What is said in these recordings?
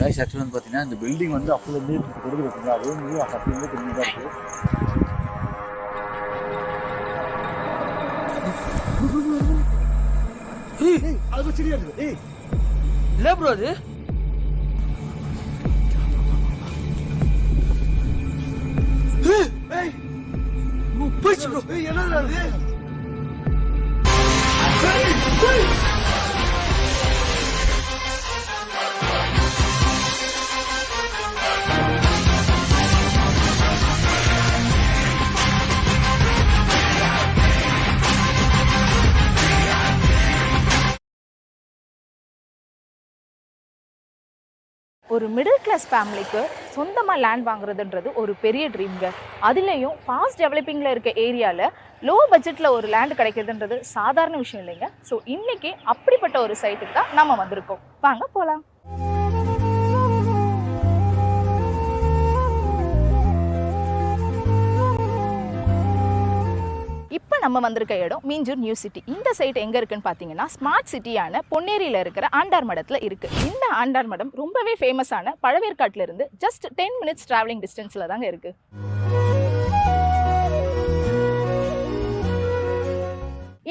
Guys ஆக்சுவலாக வந்து பார்த்தீங்கன்னா இந்த பில்டிங் வந்து அப்போலேருந்து கொடுக்குறது இருக்குங்களா அதே மாதிரி அப்போலேருந்து கொஞ்சம் தான் இருக்குது. அது சரியா இருக்குது. இல்லை ப்ரோ அது போயிடுச்சு ப்ரோ. என்னது அது? ஒரு மிடில் கிளாஸ் ஃபேமிலிக்கு சொந்தமாக லேண்ட் வாங்குறதுன்றது ஒரு பெரிய ட்ரீம்ங்க. அதுலேயும் ஃபாஸ்ட் டெவலப்பிங்கில் இருக்க ஏரியாவில் லோ பட்ஜெட்டில் ஒரு லேண்ட் கிடைக்கிறதுன்றது சாதாரண விஷயம் இல்லைங்க. ஸோ இன்றைக்கி அப்படிப்பட்ட ஒரு சைட்டுக்கு தான் நம்ம வந்திருக்கோம். வாங்க போகலாம். இப்போ நம்ம வந்திருக்க இடம் மீஞ்சூர் நியூ சிட்டி. இந்த சைட் எங்கே இருக்குன்னு பார்த்தீங்கன்னா ஸ்மார்ட் சிட்டியான பொன்னேரியில் இருக்கிற ஆண்டார் மடத்தில் இருக்குது. இந்த ஆண்டார் மடம் ரொம்பவே ஃபேமஸான பழவேற்காட்டில் இருந்து ஜஸ்ட் 10 மினிட்ஸ் ட்ராவலிங் டிஸ்டன்ஸில் தாங்க இருக்குது.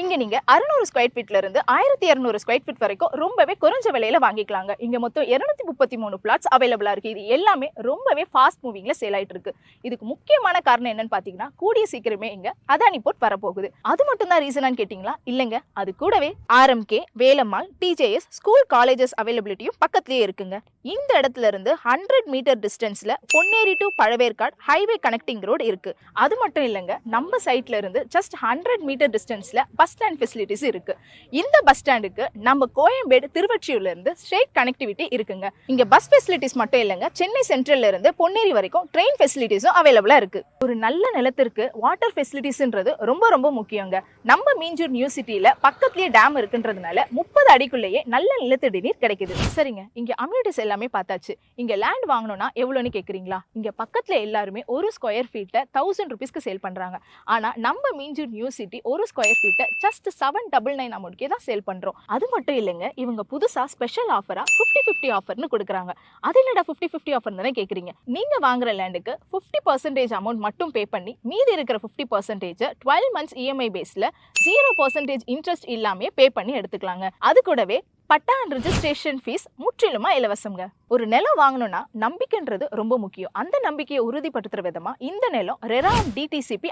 இங்கே நீங்கள் 600 ஸ்கொயர் ஃபீட்ல இருந்து 1200 ஸ்கொயர் ஃபீட் வரைக்கும் ரொம்பவே குறைஞ்ச விலையில வாங்கிக்கலாங்க. இங்கே மொத்தம் 233 பிளாட்ஸ் அவைலபிளாக இருக்குது. இது எல்லாமே ரொம்பவே ஃபாஸ்ட் மூவிங்கில் சேல் ஆகிட்டு இருக்கு. இதுக்கு முக்கியமான காரணம் என்னன்னு பார்த்தீங்கன்னா கூடிய சீக்கிரமே இங்கே அதானி போர்ட் வரப்போகுது. அது மட்டும் தான் ரீசனான்னு கேட்டிங்களா? இல்லைங்க, அது கூடவே RMK, Velammal, TJS school colleges அவைலபிலிட்டியும் பக்கத்துலேயே இருக்குங்க. இந்த இடத்துல இருந்து 100 மீட்டர் டிஸ்டன்ஸில் Ponneri to Pazhaverkadu highway connecting road இருக்குது. அது மட்டும் இல்லைங்க, நம்ம சைட்ல இருந்து ஜஸ்ட் 100 மீட்டர் டிஸ்டன்ஸில் பஸ் ஸ்டாண்ட் ஃபெசிலிட்டிஸ் இருக்கு. இந்த பஸ் ஸ்டாண்டுக்கு நம்ம கோயம்பேடு திருவொற்றியூர்ல இருந்து ஸ்ட்ரெயிட் கனெக்டிவிட்டி இருக்குங்க. இங்க பஸ் ஃபெசிலிட்டிஸ் மட்டும் இல்லைங்க, சென்னை சென்ட்ரல்ல இருந்து பொன்னேரி வரைக்கும் ட்ரெயின் ஃபெசிலிட்டிஸும் அவைலபிளா இருக்கு. ஒரு நல்ல நிலத்திற்கு வாட்டர் ஃபெசிலிட்டிஸ்ன்றது ரொம்ப ரொம்ப முக்கியங்க. நம்ம மீஞ்சூர் நியூ சிட்டியில பக்கத்துலயே டேம் இருக்குன்றதுனால 30 அடிக்குள்ளேயே நல்ல நிலத்தடி நீர் கிடைக்குது. சரிங்க, இங்க அம்யூனிட்டிஸ் எல்லாமே பார்த்தாச்சு. இங்க லேண்ட் வாங்கணும்னா எவ்வளோன்னு கேட்குறீங்களா? இங்க பக்கத்துல எல்லாருமே ஒரு ஸ்கொயர் ஃபீட்டை 1000 ருபீஸ்க்கு சேல் பண்றாங்க. ஆனா நம்ம மீஞ்சூர் நியூ சிட்டி ஒரு ஸ்கொயர் ஃபீட்டை ஜஸ்ட் 799 அமௌண்ட்கே தான் சேல் பண்றோம். அது மட்டும் இல்லைங்க, இவங்க புதுசா ஸ்பெஷல் ஆஃபரா 50-50 ஆஃபர்னு கொடுக்குறாங்க. அது என்னடா 50-50 ஆஃபர் தானே கேட்குறீங்க? நீங்க வாங்குற லேண்டுக்கு 50% அமௌண்ட் மட்டும் பே பண்ணி மீதி இருக்கிற 50% 12 மந்த்ஸ் EMI பேஸ்ல 0% இன்ட்ரெஸ்ட் இல்லாமே பே பண்ணி எடுத்துக்கலாங்க. அது கூடவே பட்டா அண்ட் ரெஜிஸ்ட்ரேஷன் ஃபீஸ் முற்றிலுமா இலவசம்ங்க. ஒரு நிலம் வாங்கணும்னா நம்பிக்கைன்றது ரொம்ப முக்கியம். அந்த நம்பிக்கையை உறுதிப்படுத்துற விதமா இந்த நிலம் ரெரா DTCP